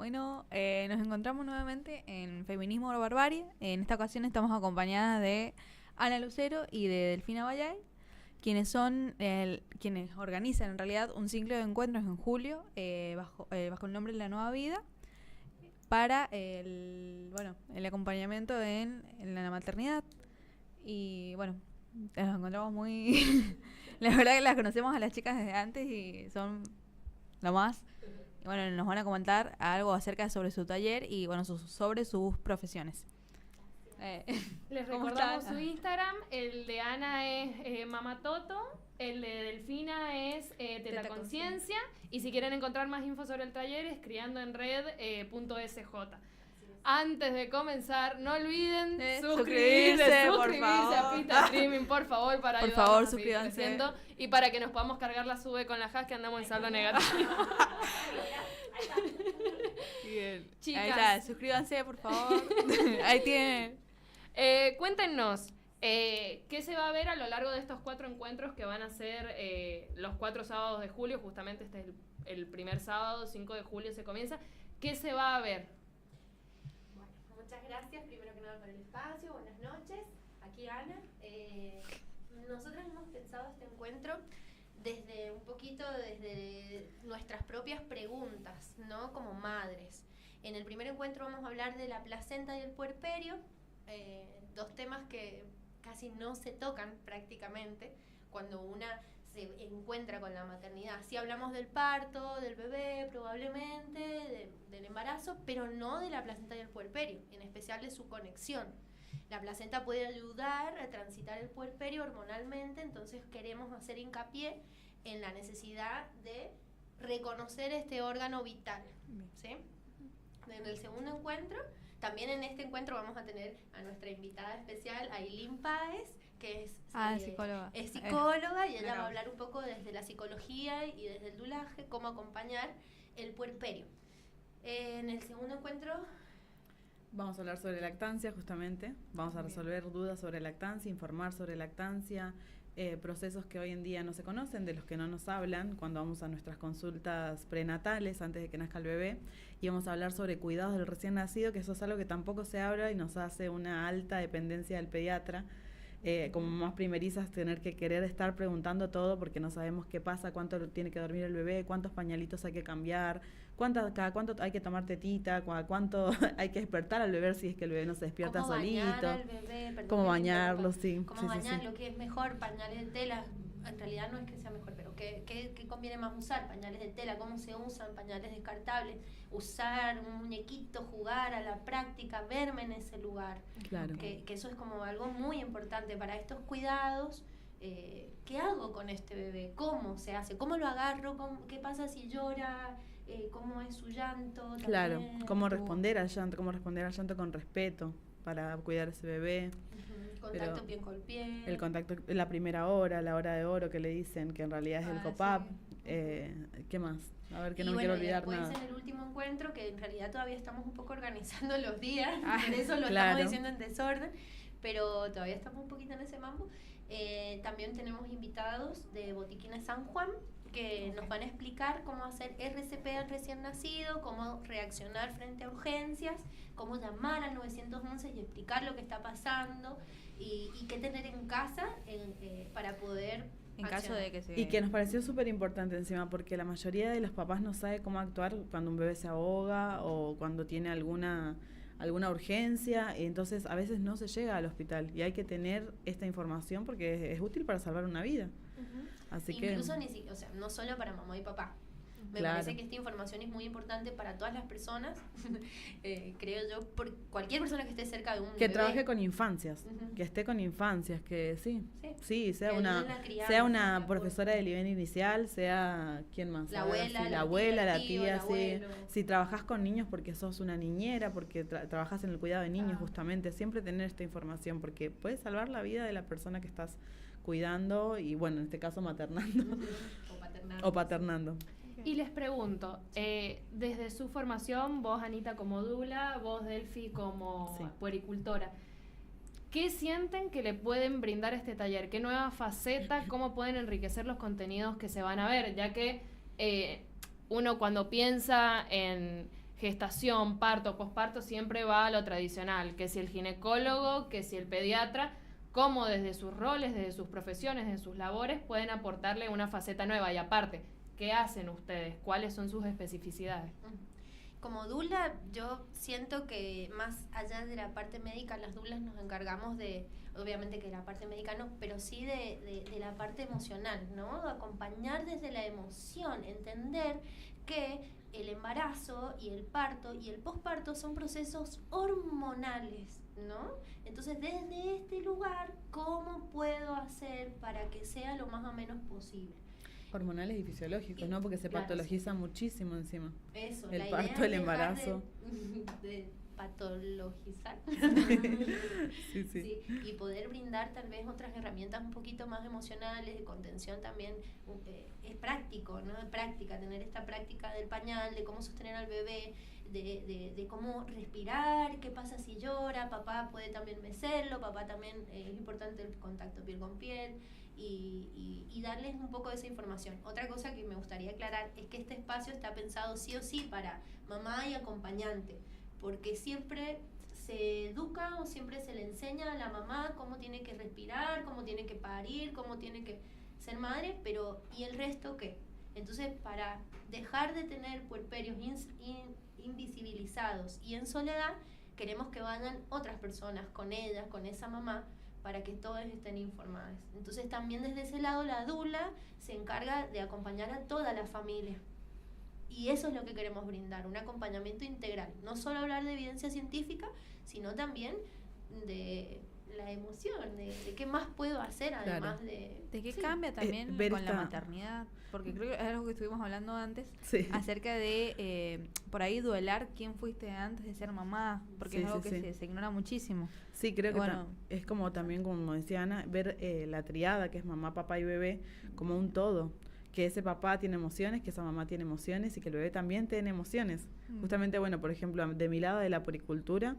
Bueno, nos encontramos nuevamente en Feminismo o Barbarie. En esta ocasión estamos acompañadas de Ana Lucero y de Delfina Vallay, quienes son quienes organizan en realidad un ciclo de encuentros en julio bajo el nombre La Nueva Vida para el acompañamiento en la maternidad. Y bueno, nos encontramos muy... La verdad que las conocemos a las chicas desde antes y son lo más. Y bueno, nos van a comentar algo acerca sobre su taller y bueno, sobre sus profesiones. Les recordamos su Instagram. El de Ana es Mamatoto, el de Delfina es Teta Conciencia, y si quieren encontrar más info sobre el taller es criando en red .sj. Antes de comenzar, no olviden suscribirse a Pista Streaming, por favor, para ayudarnos a seguir creciendo y para que nos podamos cargar la sube con la Has, que andamos en saldo negativo. Bien. Chicas, ahí está, suscríbanse, por favor. Ahí tienen. Cuéntenos, ¿qué se va a ver a lo largo de estos 4 encuentros que van a ser los 4 sábados de julio? Justamente este es el primer sábado, 5 de julio se comienza. ¿Qué se va a ver? Muchas gracias, primero que nada, por el espacio. Buenas noches. Aquí Ana. Nosotros hemos pensado este encuentro desde nuestras propias preguntas, ¿no? Como madres. En el primer encuentro vamos a hablar de la placenta y el puerperio, 2 temas que casi no se tocan prácticamente cuando una se encuentra con la maternidad. Sí hablamos del parto, del bebé probablemente, del embarazo, pero no de la placenta y el puerperio, en especial de su conexión. La placenta puede ayudar a transitar el puerperio hormonalmente, entonces queremos hacer hincapié en la necesidad de reconocer este órgano vital, ¿sí? En el segundo encuentro, también en este encuentro vamos a tener a nuestra invitada especial, Ailín Páez, que es psicóloga. Es psicóloga y ella va a hablar un poco desde la psicología y desde el dulaje, cómo acompañar el puerperio. En el segundo encuentro vamos a hablar sobre lactancia, justamente. Vamos a resolver dudas sobre lactancia, informar sobre lactancia, procesos que hoy en día no se conocen, de los que no nos hablan cuando vamos a nuestras consultas prenatales antes de que nazca el bebé. Y vamos a hablar sobre cuidados del recién nacido, que eso es algo que tampoco se habla y nos hace una alta dependencia del pediatra. Como mamás primerizas, tener que querer estar preguntando todo porque no sabemos qué pasa, cuánto tiene que dormir el bebé, cuántos pañalitos hay que cambiar, cada cuánto hay que tomar tetita, cuánto hay que despertar al bebé si es que el bebé no se despierta solito, cómo bañarlo, cómo bañarlo, que es mejor, pañales de tela. En realidad no es que sea mejor, pero ¿qué conviene más usar? Pañales de tela, ¿cómo se usan? Pañales descartables, usar un muñequito, jugar a la práctica, verme en ese lugar. Claro. Que eso es como algo muy importante para estos cuidados. ¿Qué hago con este bebé? ¿Cómo se hace? ¿Cómo lo agarro? ¿Qué pasa si llora? ¿Cómo es su llanto? También. Claro, cómo responder al llanto con respeto para cuidar a ese bebé. Contacto piel con piel. El contacto, la primera hora, la hora de oro que le dicen, que en realidad es el COPAP. Sí. ¿Qué más? A ver, que no me quiero olvidar nada. Después en el último encuentro, que en realidad todavía estamos un poco organizando los días, por eso lo estamos diciendo en desorden, pero todavía estamos un poquito en ese mambo. También tenemos invitados de Botiquines San Juan, que nos van a explicar cómo hacer RCP al recién nacido, cómo reaccionar frente a urgencias, cómo llamar al 911 y explicar lo que está pasando y qué tener en casa para poder en caso de que se... Y que nos pareció súper importante encima, porque la mayoría de los papás no sabe cómo actuar cuando un bebé se ahoga o cuando tiene alguna urgencia, y entonces a veces no se llega al hospital y hay que tener esta información porque es útil para salvar una vida. Así incluso no solo para mamá y papá. Me parece que esta información es muy importante para todas las personas, creo yo, por cualquier persona que esté cerca de un que bebé. Trabaje con infancias, que esté con infancias, que sea una profesora de nivel inicial, sea quien más, la abuela, la abuela, la tía, si trabajas con niños porque sos una niñera, porque trabajas en el cuidado de niños, justamente, siempre tener esta información, porque puede salvar la vida de la persona que estás cuidando y, bueno, en este caso maternando o paternando. Y les pregunto, desde su formación, vos Anita como dula, vos Delfi como puericultora, ¿qué sienten que le pueden brindar a este taller? ¿Qué nueva faceta? ¿Cómo pueden enriquecer los contenidos que se van a ver? Ya que uno cuando piensa en gestación, parto, posparto, siempre va a lo tradicional, que si el ginecólogo, que si el pediatra, cómo desde sus roles, desde sus profesiones, desde sus labores, pueden aportarle una faceta nueva. Y aparte, ¿qué hacen ustedes? ¿Cuáles son sus especificidades? Como doula, yo siento que más allá de la parte médica, las doulas nos encargamos de, obviamente que la parte médica no, pero sí de la parte emocional, ¿no? Acompañar desde la emoción, entender que el embarazo y el parto y el posparto son procesos hormonales, ¿no? Entonces, desde este lugar, ¿cómo puedo hacer para que sea lo más o menos posible? Hormonales y fisiológicos, ¿no? Porque se patologiza muchísimo encima. Eso, el la parto, idea el embarazo. de patologizar. Sí. Y poder brindar tal vez otras herramientas un poquito más emocionales, de contención también. Es práctico, ¿no? Es práctica, tener esta práctica del pañal, de cómo sostener al bebé, de cómo respirar, qué pasa si llora, papá puede también mecerlo, papá también, es importante el contacto piel con piel. Y darles un poco de esa información. Otra cosa que me gustaría aclarar es que este espacio está pensado sí o sí para mamá y acompañante, porque siempre se educa o siempre se le enseña a la mamá cómo tiene que respirar, cómo tiene que parir, cómo tiene que ser madre, pero ¿y el resto qué? Entonces, para dejar de tener puerperios invisibilizados y en soledad, queremos que vayan otras personas con ellas, con esa mamá, para que todos estén informados. Entonces también desde ese lado la doula se encarga de acompañar a toda la familia. Y eso es lo que queremos brindar, un acompañamiento integral. No solo hablar de evidencia científica, sino también de la emoción, de qué más puedo hacer además de... ¿De qué cambia también con la maternidad? Porque creo que es algo que estuvimos hablando antes, acerca de por ahí duelar quién fuiste antes de ser mamá, porque es algo que se ignora muchísimo. Sí, creo que es como también, como decía Ana, ver la triada, que es mamá, papá y bebé, como un todo. Que ese papá tiene emociones, que esa mamá tiene emociones y que el bebé también tiene emociones. Justamente, bueno, por ejemplo, de mi lado de la puericultura,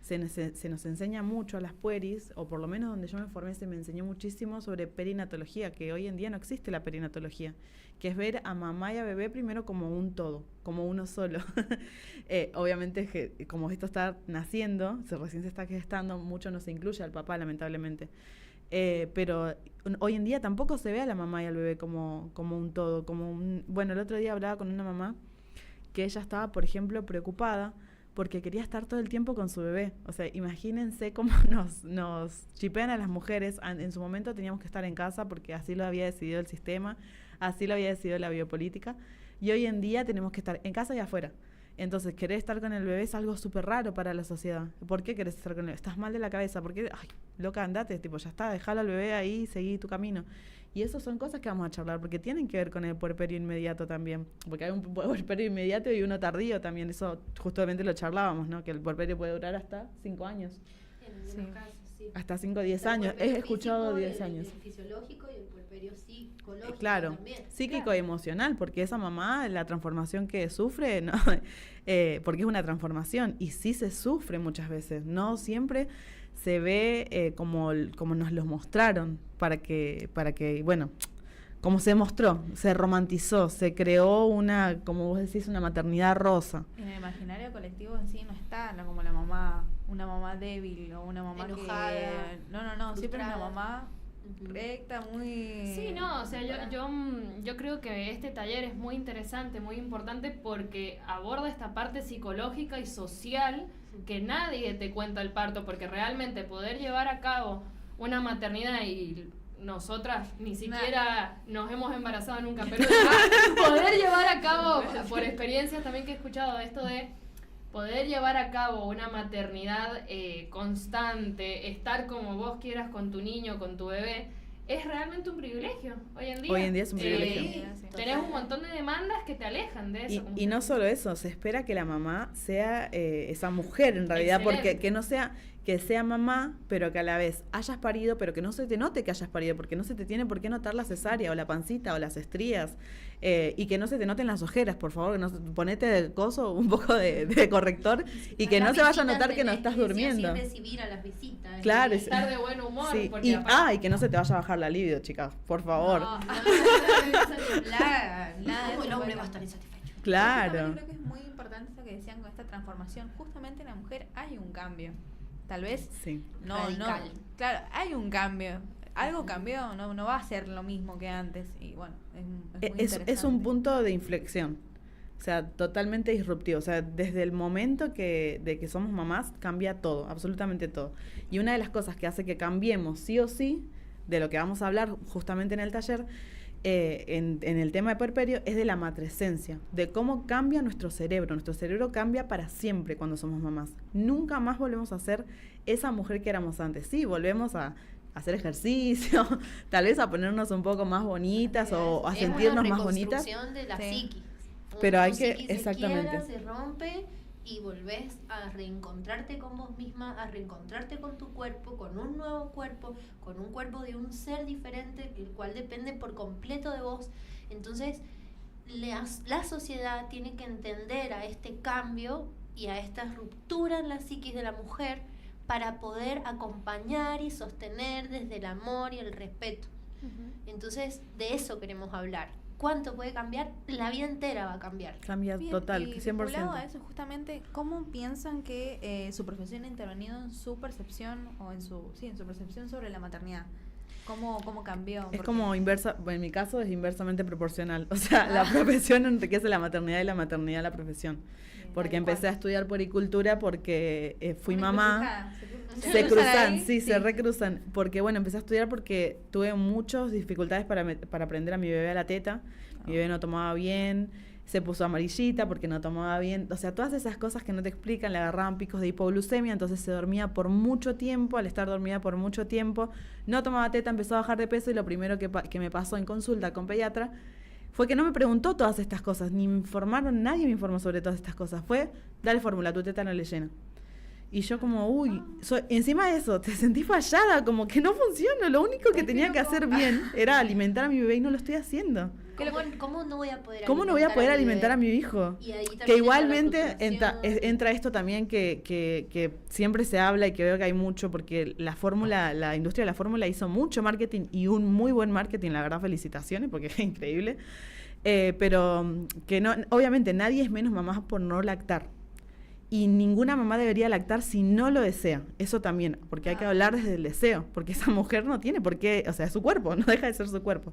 se nos enseña mucho a las pueris, o por lo menos donde yo me formé se me enseñó muchísimo sobre perinatología, que hoy en día no existe la perinatología, que es ver a mamá y a bebé primero como un todo, como uno solo. Obviamente, como esto está naciendo, recién se está gestando, mucho no se incluye al papá, lamentablemente. Pero hoy en día tampoco se ve a la mamá y al bebé como un todo, bueno, el otro día hablaba con una mamá que ella estaba, por ejemplo, preocupada porque quería estar todo el tiempo con su bebé. O sea, imagínense cómo nos chipean a las mujeres. En su momento teníamos que estar en casa porque así lo había decidido el sistema, así lo había decidido la biopolítica, y hoy en día tenemos que estar en casa y afuera. Entonces, querer estar con el bebé es algo súper raro para la sociedad. ¿Por qué querés estar con el bebé? ¿Estás mal de la cabeza? ¿Por qué? Ay, loca, andate, tipo, ya está, dejalo al bebé ahí y seguí tu camino. Y eso son cosas que vamos a charlar, porque tienen que ver con el puerperio inmediato también. Porque hay un puerperio inmediato y uno tardío también. Eso justamente lo charlábamos, ¿no? Que el puerperio puede durar hasta 5 años. En algunos casos, sí. Hasta 5 o 10 años. He escuchado 10 años. El fisiológico y el puerperio psicológico también. Psíquico y emocional, porque esa mamá, la transformación que sufre, ¿no? Porque es una transformación y sí se sufre muchas veces. No siempre se ve como nos los mostraron, para que bueno, como se mostró, se romantizó, se creó una, como vos decís, una maternidad rosa. En el imaginario colectivo en sí no está como la mamá, una mamá débil o una mamá enojada, que... No, frustrada. Siempre es una mamá recta, muy... Sí, no, o sea, yo creo que este taller es muy interesante, muy importante, porque aborda esta parte psicológica y social que nadie te cuenta el parto, porque realmente poder llevar a cabo una maternidad, y nosotras ni siquiera nos hemos embarazado nunca, pero poder llevar a cabo, por experiencias también que he escuchado, esto de poder llevar a cabo una maternidad constante, estar como vos quieras con tu niño, con tu bebé, es realmente un privilegio hoy en día. Hoy en día es un privilegio. Tenés un montón de demandas que te alejan de eso. Y no solo eso, se espera que la mamá sea esa mujer en realidad. Excelente. Porque que no sea... que sea mamá, pero que a la vez hayas parido, pero que no se te note que hayas parido, porque no se te tiene por qué notar la cesárea, o la pancita, o las estrías, y que no se te noten las ojeras, por favor, ponete de coso, un poco de corrector, y que no se vaya a notar que no estás durmiendo. Recibir a las visitas. Claro. Estar de buen humor. Sí. Y que no se te vaya a bajar la libido, chicas, por favor. El hombre va a estar insatisfecho. Claro. Yo creo que es muy importante eso que decían con esta transformación, justamente en la mujer hay un cambio. Tal vez sí. Radical. Claro, hay un cambio. Algo cambió, no va a ser lo mismo que antes. Y bueno, es muy interesante. Es un punto de inflexión. O sea, totalmente disruptivo. O sea, desde el momento de que somos mamás, cambia todo, absolutamente todo. Y una de las cosas que hace que cambiemos sí o sí, de lo que vamos a hablar justamente en el taller, en el tema de puerperio, es de la matrescencia, de cómo cambia nuestro cerebro. Nuestro cerebro cambia para siempre cuando somos mamás. Nunca más volvemos a ser esa mujer que éramos antes. Sí, volvemos a hacer ejercicio, tal vez a ponernos un poco más bonitas o a sentirnos más bonitas. Es una reconstrucción de la psiquis. Pero hay que, psiquis exactamente. se rompe y volvés a reencontrarte con vos misma, a reencontrarte con tu cuerpo, con un nuevo cuerpo, con un cuerpo de un ser diferente, el cual depende por completo de vos. Entonces, la sociedad tiene que entender a este cambio y a esta ruptura en la psiquis de la mujer para poder acompañar y sostener desde el amor y el respeto. Entonces, de eso queremos hablar. ¿Cuánto puede cambiar? La vida entera va a cambiar. Cambia Bien, total, y 100%. vinculado a eso, justamente, ¿cómo piensan que su profesión ha intervenido en su percepción o en su percepción sobre la maternidad? ¿Cómo cambió? Es Porque como inversa, bueno, en mi caso es inversamente proporcional. O sea, la profesión enriquece la maternidad y la maternidad la profesión. Porque empecé a estudiar puericultura porque fui mamá. Se cruzan, sí, se recruzan. Porque, bueno, empecé a estudiar porque tuve muchas dificultades para aprender a mi bebé a la teta. Mi bebé no tomaba bien, se puso amarillita porque no tomaba bien. O sea, todas esas cosas que no te explican, le agarraban picos de hipoglucemia, entonces se dormía por mucho tiempo. Al estar dormida por mucho tiempo, no tomaba teta, empezó a bajar de peso y lo primero que me pasó en consulta con pediatra fue que no me preguntó todas estas cosas, ni me informaron, nadie me informó sobre todas estas cosas. Fue, dale fórmula, tu teta no le llena. Y yo como, encima de eso, te sentí fallada, como que no funciona. Lo único que tenía que hacer bien era alimentar a mi bebé y no lo estoy haciendo. ¿Cómo no voy a poder alimentar a mi hijo? Y ahí que igualmente entra esto también que siempre se habla y que veo que hay mucho, porque la industria de la fórmula hizo mucho marketing y un muy buen marketing, la verdad, felicitaciones, porque es increíble. Pero que no, obviamente nadie es menos mamá por no lactar. Y ninguna mamá debería lactar si no lo desea. Eso también, porque hay que hablar desde el deseo, porque esa mujer no tiene por qué, o sea, es su cuerpo, no deja de ser su cuerpo.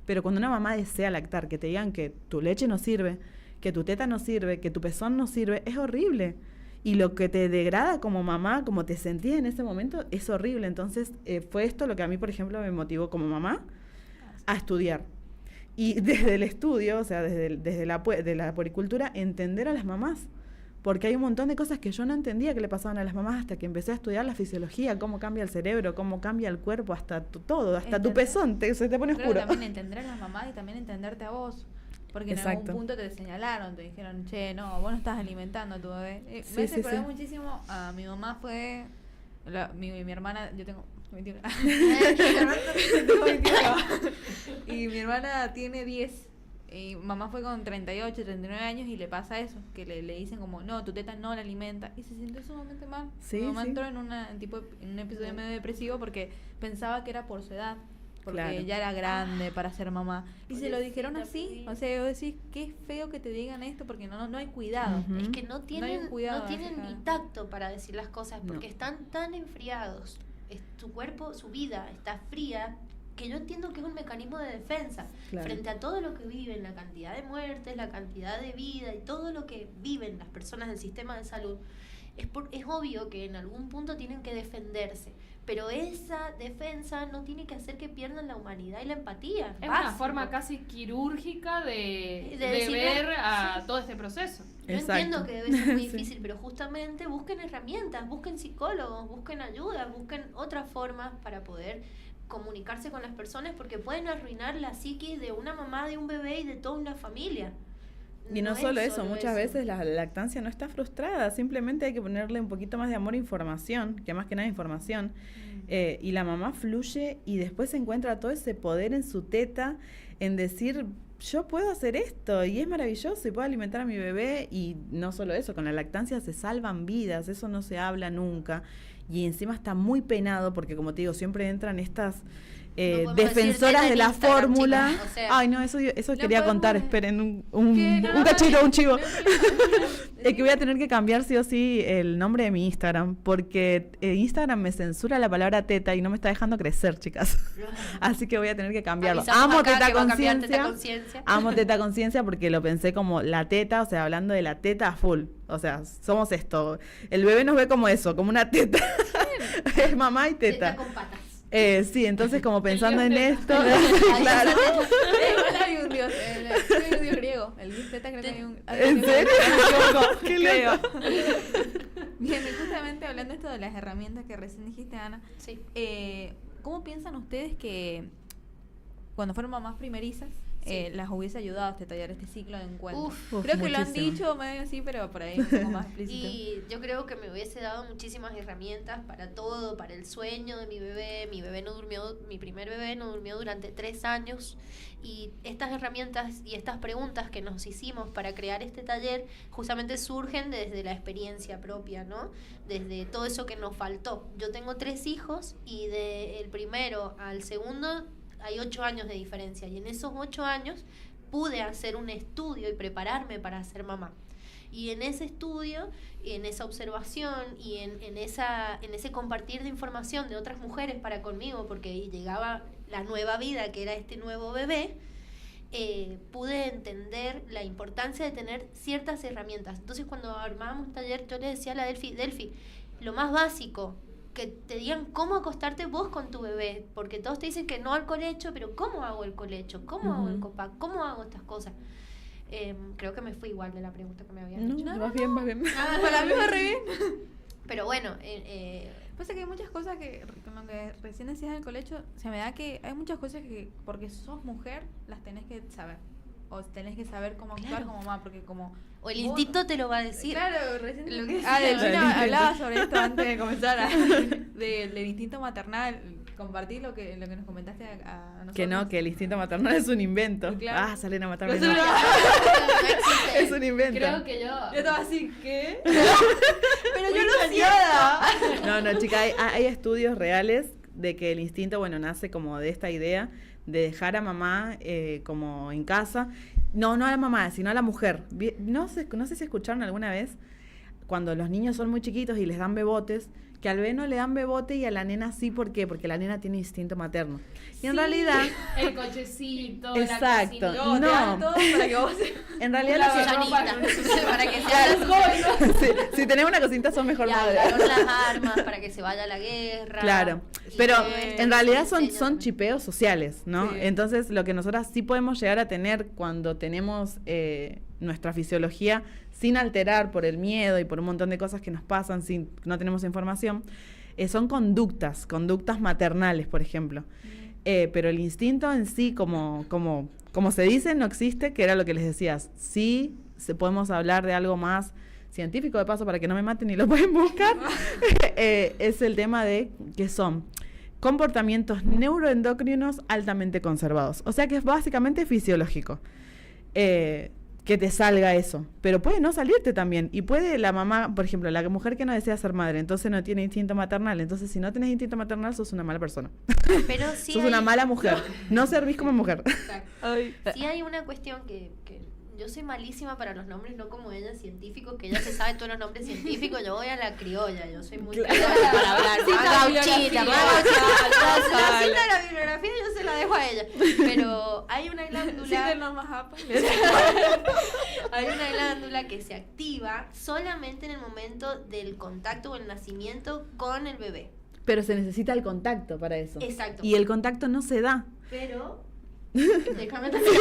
Pero cuando una mamá desea lactar, que te digan que tu leche no sirve, que tu teta no sirve, que tu pezón no sirve, es horrible. Y lo que te degrada como mamá, como te sentías en ese momento, es horrible. Entonces, fue esto lo que a mí, por ejemplo, me motivó como mamá a estudiar. Y desde el estudio, o sea, desde la puericultura, entender a las mamás. Porque hay un montón de cosas que yo no entendía que le pasaban a las mamás hasta que empecé a estudiar la fisiología, cómo cambia el cerebro, cómo cambia el cuerpo, hasta todo, hasta tu pezón, se te pone oscuro. También entender a las mamás y también entenderte a vos. Porque en algún punto te señalaron, te dijeron, che, no, vos no estás alimentando a tu bebé. Me hace acordar muchísimo a mi mamá fue, mi hermana, yo tengo 21. Tengo 21. Y mi hermana tiene 10. Y mamá fue con 38, 39 años y le pasa eso, que le dicen como, no, tu teta no la alimenta. Y se sintió sumamente mal. Sí, mi mamá entró en un episodio medio depresivo porque pensaba que era por su edad, porque ella era grande para ser mamá. Y se lo dijeron así. O sea, yo decís, qué feo que te digan esto porque no hay cuidado. Es que no tienen ni tacto para decir las cosas porque están tan enfriados. Tu cuerpo, su vida está fría, que yo entiendo que es un mecanismo de defensa frente a todo lo que viven, la cantidad de muertes, la cantidad de vida y todo lo que viven las personas del sistema de salud. Es obvio que en algún punto tienen que defenderse, pero esa defensa no tiene que hacer que pierdan la humanidad y la empatía. Es una forma casi quirúrgica de ver a todo este proceso. Yo entiendo que debe ser muy difícil, pero justamente busquen herramientas, busquen psicólogos, busquen ayuda, busquen otras formas para poder comunicarse con las personas, porque pueden arruinar la psiquis de una mamá, de un bebé y de toda una familia. Y no solo eso, muchas veces la lactancia no está frustrada, simplemente hay que ponerle un poquito más de amor e información, que más que nada información, y la mamá fluye y después encuentra todo ese poder en su teta, en decir, yo puedo hacer esto y es maravilloso y puedo alimentar a mi bebé. Y no solo eso, con la lactancia se salvan vidas, eso no se habla nunca. Y encima está muy penado porque, como te digo, siempre entran estas defensoras de la fórmula. Chicas, o sea, ay, no, eso quería podemos- contar. Esperen un No, cachito, un chivo. Es que voy a tener que cambiar sí o sí el nombre de mi Instagram, porque Instagram me censura la palabra teta y no me está dejando crecer, chicas. Así que voy a tener que cambiarlo. Avisamos Amo acá Teta que va a cambiar Teta Conciencia. Conciencia. Amo Teta Conciencia porque lo pensé como la teta, o sea, hablando de la teta a full. O sea, somos esto. El bebé nos ve como eso, como una teta. Es mamá y Teta teta. con patas. Sí, entonces como pensando en dios esto, teta. claro. Igual hay un dios, hay un dios griego. El dios teta creo que hay un... ¿En serio? Qué Creo. loco. Bien, y justamente hablando esto de las herramientas que recién dijiste, Ana, Sí. ¿cómo piensan ustedes que cuando fueron mamás primerizas las hubiese ayudado este taller, este ciclo de encuentro? Uf, Creo que lo han muchísimo. dicho medio así, pero por ahí un poco más explícito. Y yo creo que me hubiese dado muchísimas herramientas para todo, para el sueño de mi bebé. Mi primer bebé no durmió durante 3 años. Y estas herramientas y estas preguntas que nos hicimos para crear este taller justamente surgen desde la experiencia propia, ¿no? Desde todo eso que nos faltó. Yo tengo 3 hijos y del primero al segundo hay 8 años de diferencia, y en esos 8 años pude hacer un estudio y prepararme para ser mamá. Y en ese estudio, en esa observación y en ese compartir de información de otras mujeres para conmigo, porque llegaba la nueva vida que era este nuevo bebé, pude entender la importancia de tener ciertas herramientas. Entonces cuando armábamos un taller, yo le decía a la Delphi, lo más básico, que te digan cómo acostarte vos con tu bebé, porque todos te dicen que no al colecho, pero ¿cómo hago el colecho? ¿Cómo hago el copac? ¿Cómo hago estas cosas? Creo que me fui igual de la pregunta que me habían hecho. No, vas bien, vas bien. Para mí va re bien. Pero bueno, Pasa que hay muchas cosas que, con lo que recién decías del colecho, se me da que hay muchas cosas que, porque sos mujer, las tenés que saber. O tenés que saber cómo actuar Claro. como mamá, porque como... o el instinto te lo va a decir. Claro, recién... Lo que Ah, decía. Delfina hablaba sobre esto antes de comenzar, del instinto maternal. Compartí lo que nos comentaste a nosotros. Que no, que el instinto maternal es un invento. Claro. Ah, salen a matarme. No, No. No existe. Es un invento. Creo que yo... Yo estaba así, ¿qué? Pero yo no hacía nada. No, chica, hay estudios reales de que el instinto, bueno, nace como de esta idea de dejar a mamá como en casa. No a la mamá, sino a la mujer. No sé si escucharon alguna vez cuando los niños son muy chiquitos y les dan bebotes, que al bebé no le dan bebote y a la nena sí. ¿Por qué? Porque la nena tiene instinto materno. Y en realidad... El cochecito, Exacto. la No, te dan todo para que vos... En realidad La lo que- Llanita, para que se si tenés una cosita sos mejor madre. las armas, para que se vaya a la guerra. Claro, Y pero todo esto en realidad se son enseña también. chipeos sociales, ¿no? Sí. Entonces lo que nosotras sí podemos llegar a tener cuando tenemos nuestra fisiología sin alterar por el miedo y por un montón de cosas que nos pasan sin no tenemos información, son conductas maternales, por ejemplo. Pero el instinto en sí, como se dice, no existe, que era lo que les decías. Sí, podemos hablar de algo más científico, de paso, para que no me maten y lo pueden buscar. Es el tema de que son comportamientos neuroendocrinos altamente conservados. O sea que es básicamente fisiológico. Que te salga eso, pero puede no salirte también, y puede la mamá, por ejemplo, la mujer que no desea ser madre, entonces no tiene instinto maternal, entonces si no tenés instinto maternal sos una mala persona, Pero sí sos hay, una mala mujer, no servís como mujer. sí hay una cuestión que yo soy malísima para los nombres, no como ella, científicos, que ella se sabe todos los nombres científicos. Yo voy a la criolla, yo soy muy criolla para hablar. Más gauchita, más gauchita. La cita de la bibliografía yo se la dejo a ella. Pero hay una glándula, normas APA. hay una glándula que se activa solamente en el momento del contacto o el nacimiento con el bebé. Pero se necesita el contacto para eso. Exacto. Y el contacto no se da. Pero, déjame terminar.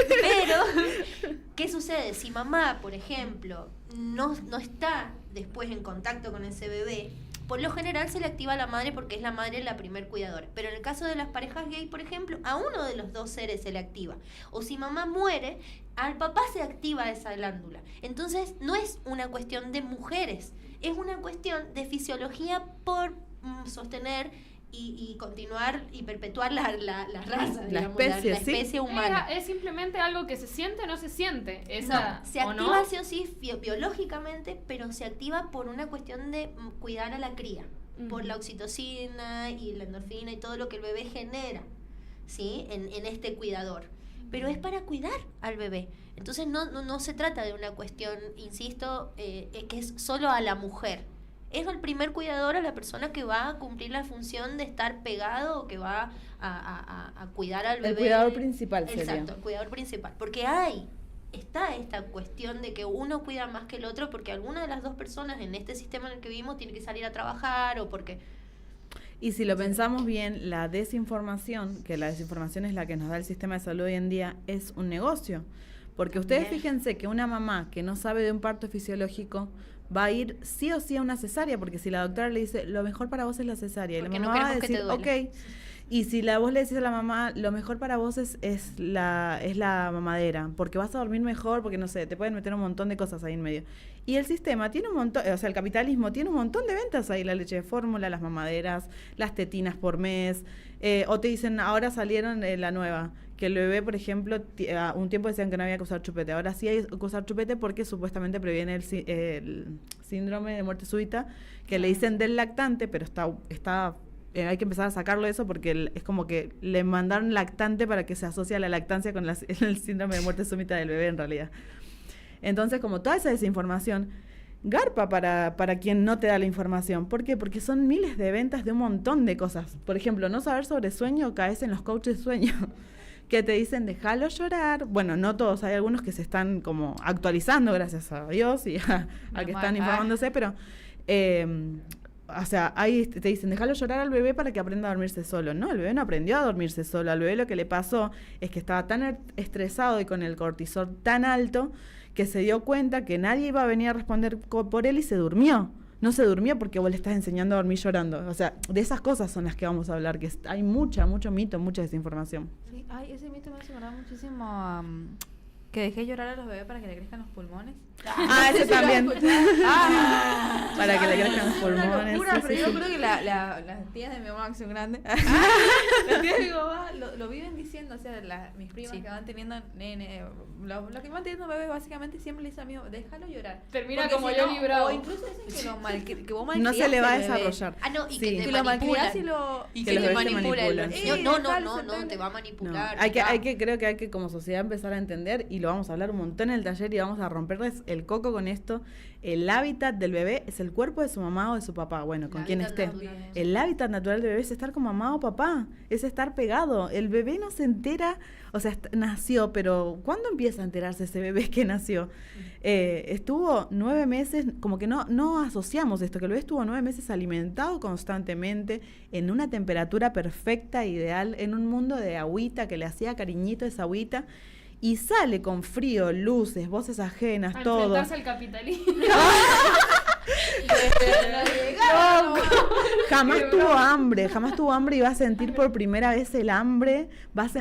Pero, ¿qué sucede? Si mamá, por ejemplo, no está después en contacto con ese bebé, por lo general se le activa a la madre porque es la madre la primer cuidadora. Pero en el caso de las parejas gay, por ejemplo, a uno de los dos seres se le activa. O si mamá muere, al papá se activa esa glándula. Entonces, no es una cuestión de mujeres, es una cuestión de fisiología por sostener y continuar y perpetuar la raza, La digamos, especie, la sí. especie humana. Es simplemente algo que se siente o no se siente. No, se ¿o activa no? sí o sí biológicamente, pero se activa por una cuestión de cuidar a la cría, por la oxitocina y la endorfina y todo lo que el bebé genera. ¿sí? En este cuidador. Pero es para cuidar al bebé. Entonces no se trata de una cuestión, insisto, que es solo a la mujer. Es el primer cuidador, a la persona que va a cumplir la función de estar pegado o que va a cuidar al bebé. El cuidador principal sería. Exacto, el cuidador principal. Porque está esta cuestión de que uno cuida más que el otro porque alguna de las dos personas en este sistema en el que vivimos tiene que salir a trabajar o porque... Y si lo pensamos bien, la desinformación, que la desinformación es la que nos da el sistema de salud hoy en día, es un negocio. Porque ustedes fíjense que una mamá que no sabe de un parto fisiológico va a ir sí o sí a una cesárea, porque si la doctora le dice, lo mejor para vos es la cesárea, porque y la mamá va a decir, ok. Y si vos le decís a la mamá, lo mejor para vos es la mamadera, porque vas a dormir mejor, porque no sé, te pueden meter un montón de cosas ahí en medio. Y el sistema tiene un montón, o sea, el capitalismo tiene un montón de ventas ahí, la leche de fórmula, las mamaderas, las tetinas por mes, o te dicen, ahora salieron la nueva, que el bebé, por ejemplo, un tiempo decían que no había que usar chupete, ahora sí hay que usar chupete porque supuestamente previene el síndrome de muerte súbita, que le dicen del lactante, pero está hay que empezar a sacarlo de eso porque es como que le mandaron lactante para que se asocie a la lactancia con el síndrome de muerte súbita del bebé en realidad. Entonces, como toda esa desinformación, garpa para quien no te da la información. ¿Por qué? Porque son miles de ventas de un montón de cosas. Por ejemplo, no saber sobre sueño, caes en los coaches de sueño, que te dicen, déjalo llorar. Bueno, no todos, hay algunos que se están como actualizando, gracias a Dios, y a que están informándose, pero... o sea, ahí te dicen, déjalo llorar al bebé para que aprenda a dormirse solo. No, el bebé no aprendió a dormirse solo. Al bebé lo que le pasó es que estaba tan estresado y con el cortisol tan alto que se dio cuenta que nadie iba a venir a responder por él y se durmió. No se durmió porque vos le estás enseñando a dormir llorando. O sea, de esas cosas son las que vamos a hablar, que hay mucho mito, mucha desinformación. Sí, ese mito me hace acordar muchísimo que dejé llorar a los bebés para que le crezcan los pulmones. Ese también. Para que le crezcan los pulmones. Una locura, pero yo creo que las tías de mi mamá, que son grandes, las tías de mi mamá lo viven diciendo, o sea, mis primas que van teniendo nene, los que van teniendo bebés básicamente siempre le dicen a mi mamá, déjalo llorar. Termina porque como si Johnny Bravo. O incluso dicen que vos malcriás no se le va a al bebé. desarrollar. Y sí. que te lo malcriás y que que los te bebés te manipula el manipulan. no, te va a manipular. Creo que hay que como sociedad empezar a entender, y lo vamos a hablar un montón en el taller y vamos a romperles el coco con esto. El hábitat del bebé es el cuerpo de su mamá o de su papá, bueno, con quien esté. El hábitat natural del bebé es estar con mamá o papá, es estar pegado. El bebé no se entera, o sea, nació, pero ¿cuándo empieza a enterarse ese bebé que nació? Estuvo 9 meses, como que no asociamos esto, que el bebé estuvo 9 meses alimentado constantemente, en una temperatura perfecta, ideal, en un mundo de agüita, que le hacía cariñito esa agüita, y sale con frío, luces, voces ajenas, todo. Enfrentarse al capitalismo. Jamás tuvo hambre y va a sentir por primera vez el hambre.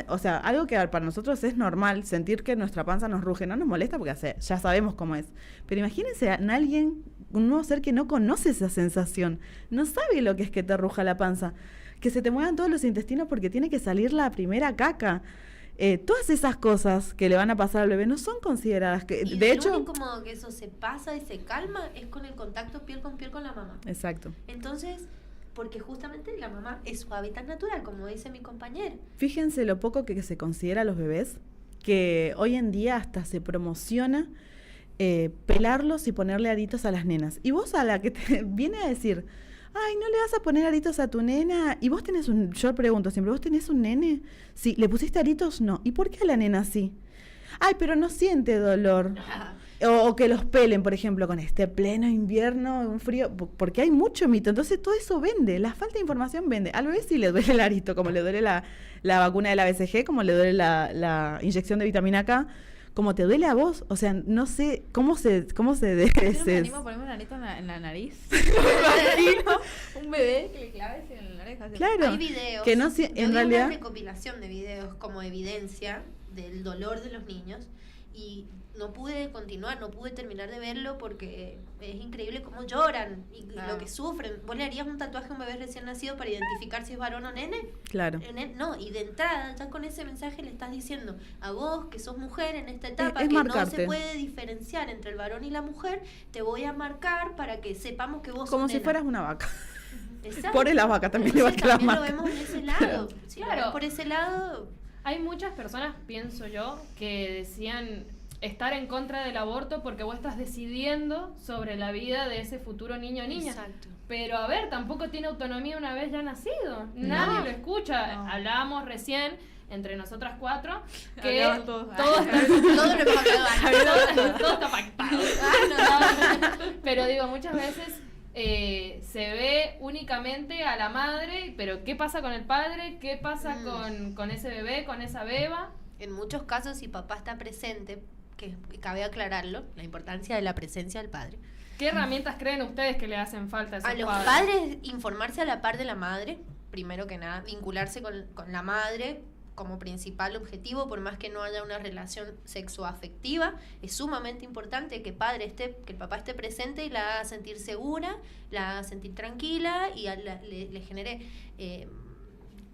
O sea, algo que para nosotros es normal, sentir que nuestra panza nos ruge, no nos molesta porque ya sabemos cómo es. Pero imagínense a alguien, un nuevo ser que no conoce esa sensación, no sabe lo que es que te ruja la panza, que se te muevan todos los intestinos porque tiene que salir la primera caca. Todas esas cosas que le van a pasar al bebé no son consideradas que, y de hecho, lo único como que eso se pasa y se calma es con el contacto piel con la mamá. Exacto. Entonces, porque justamente la mamá es su hábitat natural, como dice mi compañero. Fíjense lo poco que se considera a los bebés, que hoy en día hasta se promociona pelarlos y ponerle aritos a las nenas. Y vos a la que te viene a decir, ay, ¿no le vas a poner aritos a tu nena? Y vos tenés yo pregunto siempre, ¿vos tenés un nene? Sí, ¿le pusiste aritos? No. ¿Y por qué a la nena sí? Ay, pero no siente dolor. O que los pelen, por ejemplo, con este pleno invierno, un frío, porque hay mucho mito. Entonces todo eso vende, la falta de información vende. Al bebé sí le duele el arito, como le duele la vacuna de la BCG, como le duele la inyección de vitamina K, como te duele a vos. O sea, no sé cómo se debe. Yo me animo a ponerme un arito en la nariz. Un bebé que le claves en la oreja. Claro. Hay videos. Que no, en realidad, una recopilación de videos como evidencia del dolor de los niños y no pude continuar, no pude terminar de verlo porque es increíble cómo lloran y lo que sufren. ¿Vos le harías un tatuaje a un bebé recién nacido para identificar si es varón o nene? Claro. No, y de entrada ya con ese mensaje le estás diciendo a vos que sos mujer en esta etapa, es que marcarte. No se puede diferenciar entre el varón y la mujer, te voy a marcar para que sepamos que vos como sos si nena. fueras una vaca. Exacto. Por la vaca también, Entonces, igual que la también lo vaca. vemos en ese lado. Si lo Claro. ves por ese lado, Hay muchas personas, pienso yo, que decían estar en contra del aborto porque vos estás decidiendo sobre la vida de ese futuro niño o niña. exacto. Pero a ver, tampoco tiene autonomía una vez ya nacido. Nadie lo escucha. No. Hablábamos recién entre nosotras 4 que Hablaban todos. todo está, Todo lo hemos hablado antes. todo está pactado. Pero digo, muchas veces se ve únicamente a la madre, pero ¿qué pasa con el padre? ¿Qué pasa con ese bebé, con esa beba? En muchos casos, si papá está presente, que cabe aclararlo, la importancia de la presencia del padre. ¿Qué herramientas creen ustedes que le hacen falta a esos A los padres, informarse a la par de la madre, primero que nada, vincularse con la madre como principal objetivo, por más que no haya una relación sexoafectiva, es sumamente importante que el papá esté presente y la haga sentir segura, la haga sentir tranquila y le genere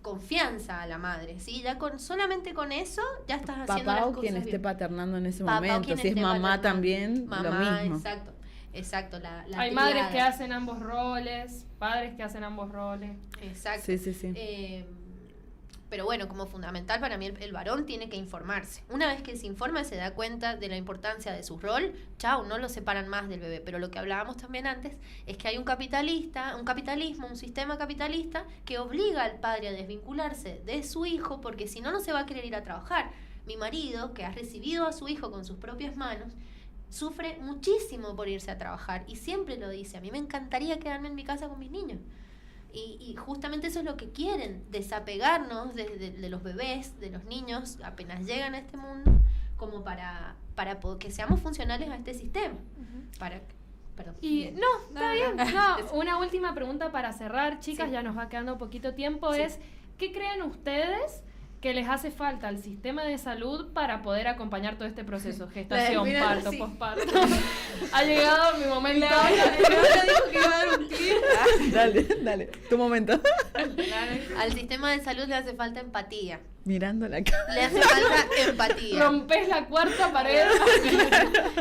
confianza a la madre, ¿sí? Ya solamente con eso ya estás haciendo Papá las o cosas quien esté bien. paternando en ese Papá o momento. quien Si es esté mamá paternando. también, Mamá, lo mismo. exacto, la Hay madres triada. que hacen ambos roles, padres que hacen ambos roles. Exacto. Sí. Pero bueno, como fundamental para mí el varón tiene que informarse. Una vez que se informa se da cuenta de la importancia de su rol, chao, no lo separan más del bebé. Pero lo que hablábamos también antes es que hay un capitalismo, un sistema capitalista que obliga al padre a desvincularse de su hijo porque si no, no se va a querer ir a trabajar. Mi marido, que ha recibido a su hijo con sus propias manos, sufre muchísimo por irse a trabajar y siempre lo dice, a mí me encantaría quedarme en mi casa con mis niños. Y justamente eso es lo que quieren, desapegarnos de los bebés, de los niños, apenas llegan a este mundo, como para que seamos funcionales a este sistema. Perdón. Y está bien. No, una última pregunta para cerrar, chicas, Sí. ya nos va quedando poquito tiempo, Sí. es ¿qué creen ustedes que les hace falta al sistema de salud para poder acompañar todo este proceso? Gestación, mira, parto, sí. posparto. Ha llegado mi momento. dijo que iba a dar un tiro. Dale, tu momento. Al sistema de salud le hace falta empatía. Mirando la cara. Le hace falta empatía. Rompes la cuarta pared.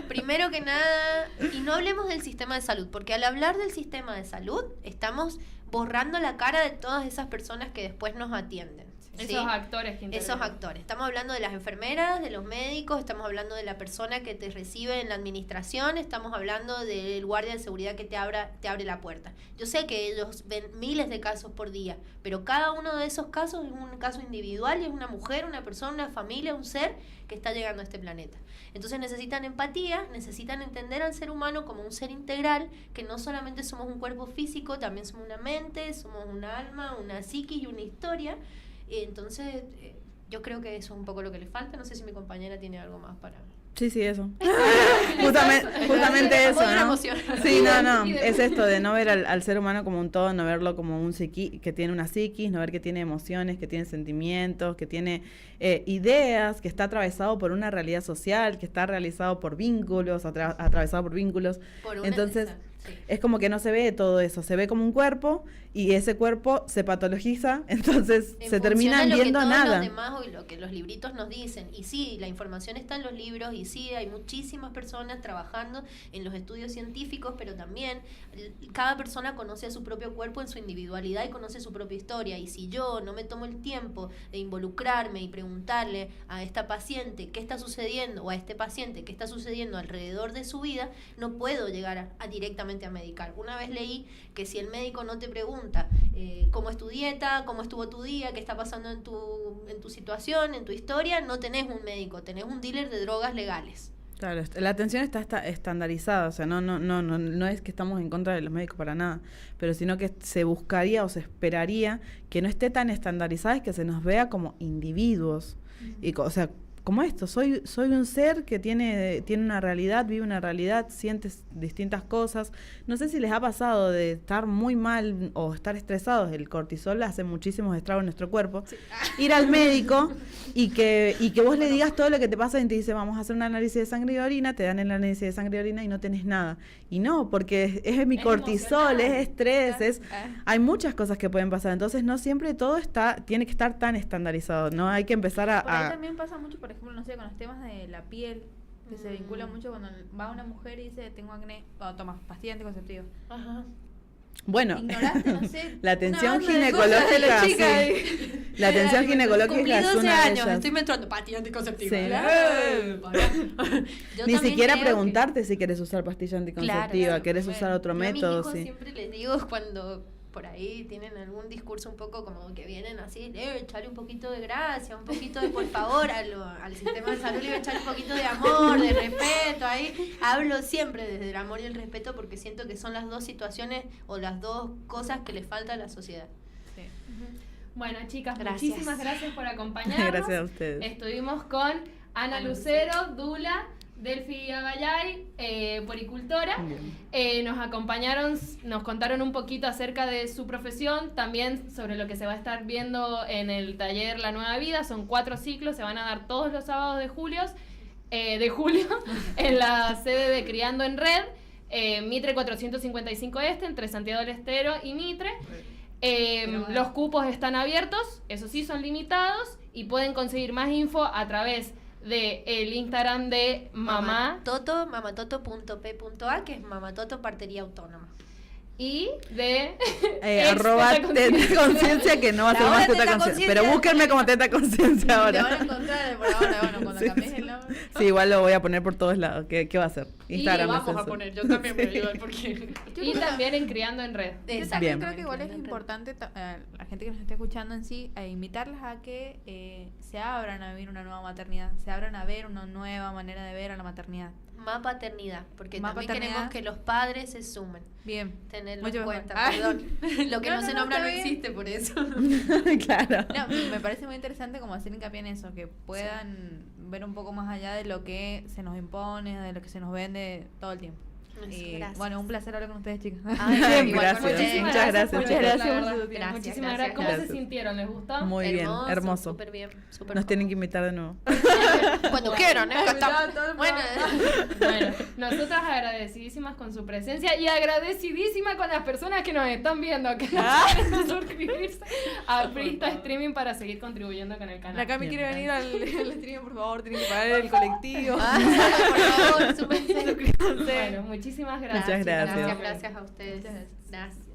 Primero que nada, y no hablemos del sistema de salud, porque al hablar del sistema de salud estamos borrando la cara de todas esas personas que después nos atienden. ¿sí? Esos actores que intervienen. Esos actores. Estamos hablando de las enfermeras, de los médicos, estamos hablando de la persona que te recibe en la administración, estamos hablando del guardia de seguridad que te abre la puerta. Yo sé que ellos ven miles de casos por día, pero cada uno de esos casos es un caso individual y es una mujer, una persona, una familia, un ser que está llegando a este planeta. Entonces necesitan empatía, necesitan entender al ser humano como un ser integral, que no solamente somos un cuerpo físico, también somos una mente, somos un alma, una psiquis y una historia. Entonces, yo creo que eso es un poco lo que le falta. No sé si mi compañera tiene algo más para... Sí, eso. Justamente eso, Voy a una ¿no? emoción. Sí, no, es esto de no ver al ser humano como un todo, no verlo como un que tiene una psiquis, no ver que tiene emociones, que tiene sentimientos, que tiene ideas, que está atravesado por una realidad social, que está realizado por vínculos, atravesado por vínculos. Entonces, sí. es como que no se ve todo eso, se ve como un cuerpo y ese cuerpo se patologiza, entonces se terminan viendo nada. Los demás o lo que los libritos nos dicen. Y sí, la información está en los libros y sí, hay muchísimas personas trabajando en los estudios científicos, pero también cada persona conoce a su propio cuerpo en su individualidad y conoce su propia historia. Y si yo no me tomo el tiempo de involucrarme y preguntarle a esta paciente qué está sucediendo o a este paciente qué está sucediendo alrededor de su vida, no puedo llegar directamente a medicar. Una vez leí que si el médico no te pregunta cómo es tu dieta, cómo estuvo tu día, qué está pasando en tu situación, en tu historia, no tenés un médico, tenés un dealer de drogas legales. Claro, la atención está estandarizada, o sea, no es que estamos en contra de los médicos para nada, pero sino que se buscaría o se esperaría que no esté tan estandarizada y que se nos vea como individuos. Y, o sea, como esto, soy un ser que tiene una realidad, vive una realidad, siente distintas cosas. No sé si les ha pasado de estar muy mal o estar estresados. El cortisol hace muchísimos estragos en nuestro cuerpo. Sí. Ir al médico y que vos le digas todo lo que te pasa y te dice, vamos a hacer un análisis de sangre y orina, te dan el análisis de sangre y orina y no tenés nada. Y no, porque es mi cortisol, es estrés, hay muchas cosas que pueden pasar. Entonces no siempre todo tiene que estar tan estandarizado, ¿no? Hay que empezar Por ahí también pasa mucho, por ejemplo, no sé, con los temas de la piel, que se vincula mucho cuando va una mujer y dice, tengo acné, toma pastillas anticonceptivas. Ajá. Bueno, ignoraste, no sé, la atención una banda de cosas de ginecológica, la chica sí. La atención ginecológica cumplí es 12 una de años, ellas. estoy menstruando, pastilla anticonceptiva. Sí. Yo Ni también siquiera creo preguntarte si querés usar pastilla anticonceptiva, Claro, querés bueno, usar otro yo a mis método, hijos sí. siempre les digo cuando por ahí tienen algún discurso un poco como que vienen así, echarle un poquito de gracia, un poquito de por favor al sistema de salud, le voy a echar un poquito de amor, de respeto, ahí hablo siempre desde el amor y el respeto porque siento que son las dos situaciones o las dos cosas que le falta a la sociedad. Sí. Bueno, chicas, Gracias. muchísimas gracias por acompañarnos. Gracias a ustedes. Estuvimos con Ana Lucero, Dula, Delphi Abayay, puericultora. Nos acompañaron, nos contaron un poquito acerca de su profesión, también sobre lo que se va a estar viendo en el taller La Nueva Vida. Son 4 ciclos, se van a dar todos los sábados de julio en la sede de Criando en Red, Mitre 455 Este, entre Santiago del Estero y Mitre. Los cupos están abiertos, eso sí, son limitados y pueden conseguir más info a través de el Instagram de mamatoto.p.a, que es Mamatoto Partería Autónoma. Y de arroba Teta Conciencia, que no va a ser La más hora Teta Teta Conciencia. Conciencia. Pero búsquenme como Teta Conciencia Te van a ahora. encontrar por ahora, bueno, cuando Sí, cambies sí. el nombre. Sí, igual lo voy a poner por todos lados. ¿Qué va a hacer? Instagram. vamos es a eso. poner, yo también me ayudo porque... y también en Criando en Red. Yo también Bien. creo que igual es importante, la gente que nos está escuchando en sí, a invitarlas a que se abran a vivir una nueva maternidad, se abran a ver una nueva manera de ver a la maternidad. Más paternidad, porque Más también paternidad. queremos que los padres se sumen. Bien. Tenerlo Mucho en mejor. cuenta, Ah. perdón. Lo que no, No, se no, nombra no está bien. existe, por eso. Claro. No, me parece muy interesante como hacer hincapié en eso, que puedan ver un poco más allá de lo que se nos impone, de lo que se nos vende todo el tiempo. Eso, Y gracias. bueno, un placer hablar con ustedes, chicas. Ay, Bien, igual gracias. con ustedes. Muchísimas Muchas gracias, por muchas venir, gracias la por verdad. su tiempo. Muchísimas Gracias, gracias. ¿Cómo se gracias. sintieron? ¿Les gustó? Muy bien, hermoso. Súper bien, súper Nos tienen cómodo. que invitar de nuevo. Cuando quieran, acá estamos. Bueno, Bueno, nosotras agradecidísimas con su presencia y agradecidísimas con las personas que nos están viendo, que no pueden suscribirse a Prista Streaming para seguir contribuyendo con el canal. La Cami Bien, quiere venir al stream, por favor, tiene que pagar el colectivo. por favor, súmense. Bueno, muchísimas gracias. Muchas gracias. Gracias a ustedes. Muchas gracias. Gracias.